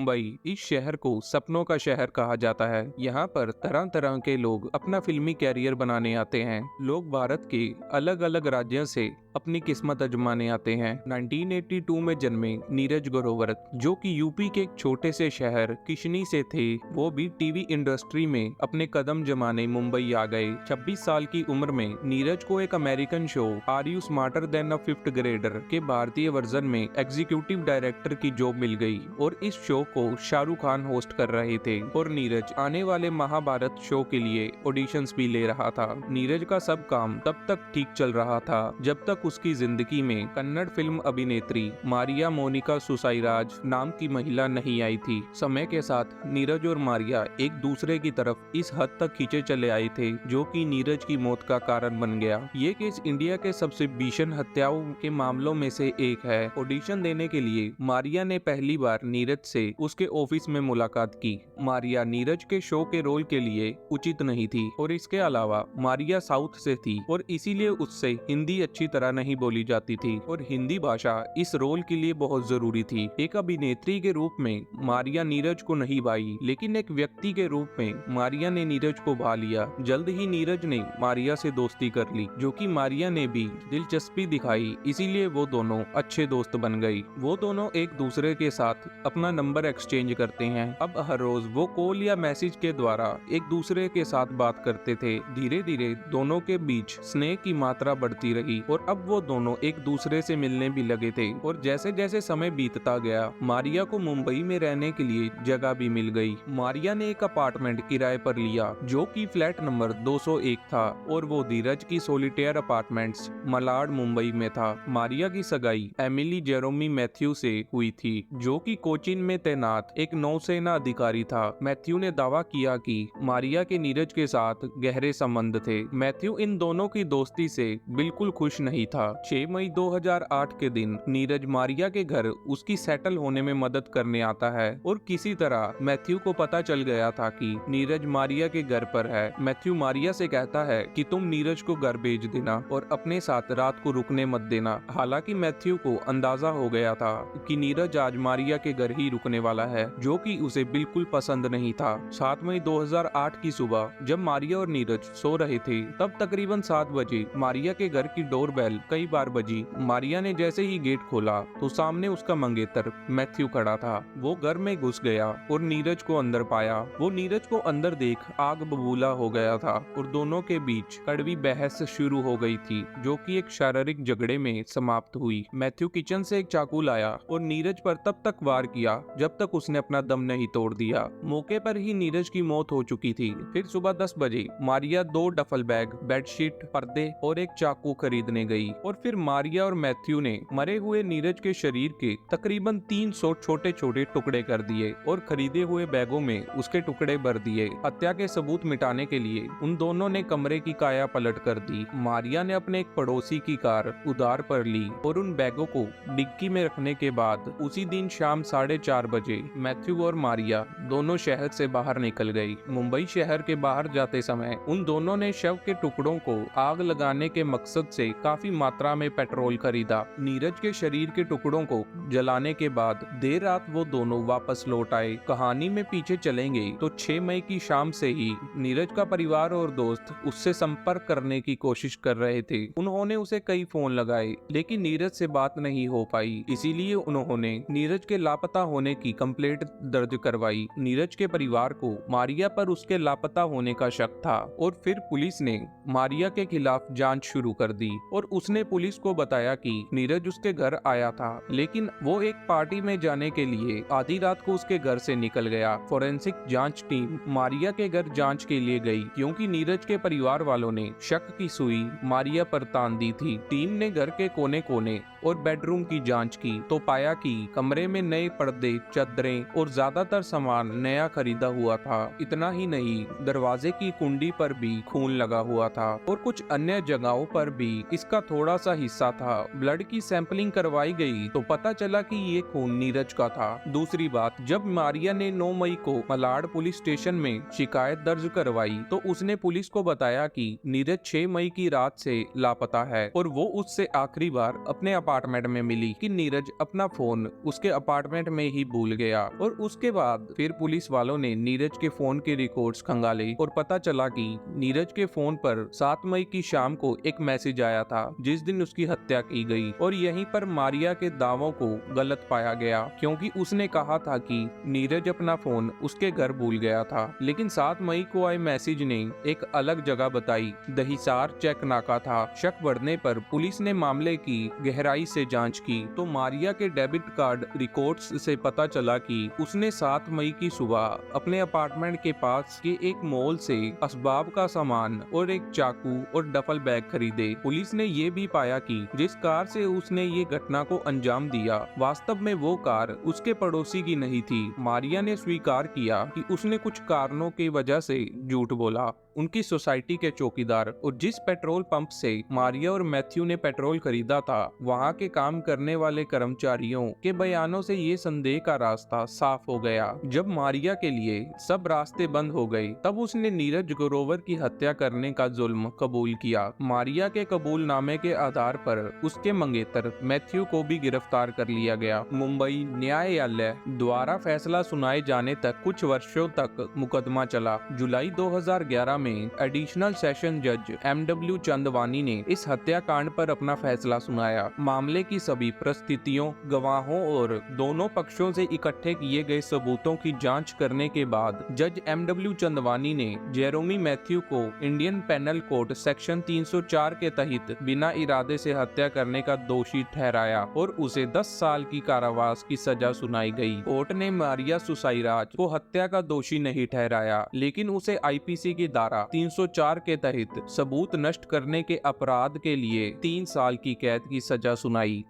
मुंबई इस शहर को सपनों का शहर कहा जाता है। यहाँ पर तरह तरह के लोग अपना फिल्मी कैरियर बनाने आते हैं। लोग भारत के अलग अलग राज्यों से अपनी किस्मत आजमाने आते हैं। 1982 में जन्मे नीरज ग्रोवर, जो कि यूपी के एक छोटे से शहर किशनी से थे, वो भी टीवी इंडस्ट्री में अपने कदम जमाने मुंबई आ गए। 26 साल की उम्र में नीरज को एक American show are you smarter than a fifth grader के भारतीय वर्जन में एग्जीक्यूटिव डायरेक्टर की जॉब मिल गई और इस शो को शाहरुख खान होस्ट कर रहे थे और नीरज आने वाले महाभारत शो के लिए ऑडिशंस भी ले रहा था। नीरज का सब काम तब तक ठीक चल रहा था जब तक उसकी जिंदगी में कन्नड़ फिल्म अभिनेत्री मारिया मोनिका सुसाईराज नाम की महिला नहीं आई थी। समय के साथ नीरज और मारिया एक दूसरे की तरफ इस हद तक खींचे चले आए थे जो कि नीरज की मौत का कारण बन गया। ये केस इंडिया के सबसे भीषण हत्याओं के मामलों में से एक है। ऑडिशन देने के लिए मारिया ने पहली बार नीरज से उसके ऑफिस में मुलाकात की। मारिया नीरज के शो के रोल के लिए उचित नहीं थी और इसके अलावा मारिया साउथ से थी और इसीलिए उससे हिंदी अच्छी तरह नहीं बोली जाती थी और हिंदी भाषा इस रोल के लिए बहुत जरूरी थी। एक अभिनेत्री के रूप में मारिया नीरज को नहीं भाई, लेकिन एक व्यक्ति के रूप में मारिया ने नीरज को भा लिया। जल्द ही नीरज ने मारिया से दोस्ती कर ली, जो कि मारिया ने भी दिलचस्पी दिखाई, इसीलिए वो दोनों अच्छे दोस्त बन गई। वो दोनों एक दूसरे के साथ अपना नंबर एक्सचेंज करते हैं। अब हर रोज वो कॉल या मैसेज के द्वारा एक दूसरे के साथ बात करते थे। धीरे धीरे दोनों के बीच स्नेह की मात्रा बढ़ती रही और अब वो दोनों एक दूसरे से मिलने भी लगे थे। और जैसे जैसे समय बीतता गया, मारिया को मुंबई में रहने के लिए जगह भी मिल गई। मारिया ने एक अपार्टमेंट किराए पर लिया जो कि फ्लैट नंबर 201 था और वो धीरज की सोलिटेयर अपार्टमेंट्स मलाड मुंबई में था। मारिया की सगाई एमिली जेरोमी मैथ्यू से हुई थी, जो कि कोचीन में तैनात एक नौसेना अधिकारी था। मैथ्यू ने दावा किया कि मारिया के नीरज के साथ गहरे संबंध थे। मैथ्यू इन दोनों की दोस्ती से बिल्कुल खुश नहीं था। 6 मई 2008 के दिन नीरज मारिया के घर उसकी सेटल होने में मदद करने आता है और किसी तरह मैथ्यू को पता चल गया था कि नीरज मारिया के घर पर है। मैथ्यू मारिया से कहता है कि तुम नीरज को घर भेज देना और अपने साथ रात को रुकने मत देना। हालांकि मैथ्यू को अंदाजा हो गया था कि नीरज आज मारिया के घर ही रुकने वाला है, जो कि उसे बिल्कुल पसंद नहीं था। 7 मई 2008 की सुबह जब मारिया और नीरज सो रहे थे, तब तकरीबन 7 बजे मारिया के घर की डोरबेल कई बार बजी। मारिया ने जैसे ही गेट खोला तो सामने उसका मंगेतर मैथ्यू खड़ा था। वो घर में घुस गया और नीरज को अंदर पाया। वो नीरज को अंदर देख आग बबूला हो गया था और दोनों के बीच कड़वी बहस शुरू हो गई थी, जो कि एक शारीरिक झगड़े में समाप्त हुई। मैथ्यू किचन से एक चाकू लाया और नीरज पर तब तक वार किया जब तक उसने अपना दम नहीं तोड़ दिया। मौके पर ही नीरज की मौत हो चुकी थी। फिर सुबह 10 बजे मारिया 2 डफल बैग, बेडशीट, पर्दे और एक चाकू खरीदने गई और फिर मारिया और मैथ्यू ने मरे हुए नीरज के शरीर के तकरीबन 300 छोटे छोटे टुकड़े कर दिए और खरीदे हुए बैगों में उसके टुकड़े भर दिए। हत्या के सबूत मिटाने के लिए उन दोनों ने कमरे की काया पलट कर दी। मारिया ने अपने एक पड़ोसी की कार उधार पर ली और उन बैगों को डिक्की में रखने के बाद उसी दिन शाम 4:30 बजे मैथ्यू और मारिया दोनों शहर से बाहर निकल गई। मुंबई शहर के बाहर जाते समय उन दोनों ने शव के टुकड़ों को आग लगाने के मकसद से काफी मात्रा में पेट्रोल खरीदा। नीरज के शरीर के टुकड़ों को जलाने के बाद देर रात वो दोनों वापस लौट आए। कहानी में पीछे चलेंगे तो 6 मई की शाम से ही नीरज का परिवार और दोस्त उससे संपर्क करने की कोशिश कर रहे थे। उन्होंने उसे कई फोन लगाए लेकिन नीरज से बात नहीं हो पाई, इसीलिए उन्होंने नीरज के लापता होने की कंप्लेंट दर्ज करवाई। नीरज के परिवार को मारिया पर उसके लापता होने का शक था और फिर पुलिस ने मारिया के खिलाफ जांच शुरू कर दी और उसने पुलिस को बताया कि नीरज उसके घर आया था, लेकिन वो एक पार्टी में जाने के लिए आधी रात को उसके घर से निकल गया। फोरेंसिक जांच टीम मारिया के घर जांच के लिए गई क्योंकि नीरज के परिवार वालों ने शक की सुई मारिया पर तान दी थी। टीम ने घर के कोने कोने और बेडरूम की जांच की तो पाया कि कमरे में नए पर्दे, चादरें और ज्यादातर सामान नया खरीदा हुआ था। इतना ही नहीं, दरवाजे की कुंडी पर भी खून लगा हुआ था और कुछ अन्य जगहों पर भी इसका थोड़ा थोड़ा सा हिस्सा था। ब्लड की सैंपलिंग करवाई गई तो पता चला कि ये खून नीरज का था। दूसरी बात, जब मारिया ने 9 मई को मलाड पुलिस स्टेशन में शिकायत दर्ज करवाई तो उसने पुलिस को बताया कि नीरज 6 मई की रात से लापता है और वो उससे आखिरी बार अपने अपार्टमेंट में मिली कि नीरज अपना फोन उसके अपार्टमेंट में ही भूल गया। और उसके बाद फिर पुलिस वालों ने नीरज के फोन के रिकॉर्ड्स खंगाले और पता चला कि नीरज के फोन पर 7 मई की शाम को एक मैसेज आया था जिस दिन उसकी हत्या की गई। और यहीं पर मारिया के दावों को गलत पाया गया क्योंकि उसने कहा था कि नीरज अपना फोन उसके घर भूल गया था, लेकिन 7 मई को आए मैसेज ने एक अलग जगह बताई। दहिसार चेक नाका था। शक बढ़ने पर पुलिस ने मामले की गहराई से जांच की तो मारिया के डेबिट कार्ड रिकॉर्ड्स से पता चला कि उसने 7 मई की सुबह अपने अपार्टमेंट के पास के एक मॉल से असबाब का सामान और एक चाकू और डफल बैग खरीदे। पुलिस ने ये भी पाया कि जिस कार से उसने ये घटना को अंजाम दिया वास्तव में वो कार उसके पड़ोसी की नहीं थी। मारिया ने स्वीकार किया कि उसने कुछ कारणों की वजह से झूठ बोला। उनकी सोसाइटी के चौकीदार और जिस पेट्रोल पंप से मारिया और मैथ्यू ने पेट्रोल खरीदा था वहां के काम करने वाले कर्मचारियों के बयानों से ये संदेह का रास्ता साफ हो गया। जब मारिया के लिए सब रास्ते बंद हो गए तब उसने नीरज ग्रोवर की हत्या करने का जुल्म कबूल किया। मारिया के कबूलनामे के आधार पर उसके मंगेतर मैथ्यू को भी गिरफ्तार कर लिया गया। मुंबई न्यायालय द्वारा फैसला सुनाए जाने तक कुछ वर्षों तक मुकदमा चला। जुलाई 2011 में एडिशनल सेशन जज MW चंदवानी ने इस हत्याकांड पर अपना फैसला सुनाया। मामले की सभी परिस्थितियों, गवाहों और दोनों पक्षों से इकट्ठे किए गए सबूतों की जांच करने के बाद जज MW चंदवानी ने जेरोमी मैथ्यू को इंडियन पेनल कोड सेक्शन 304 के तहत बिना इरादे से हत्या करने का दोषी ठहराया और उसे 10 साल की कारावास की सजा सुनाई गई। कोर्ट ने मारिया सुसाइराज को हत्या का दोषी नहीं ठहराया, लेकिन उसे IPC की धारा 304 के तहत सबूत नष्ट करने के अपराध के लिए 3 साल की कैद की सजा सुनाई।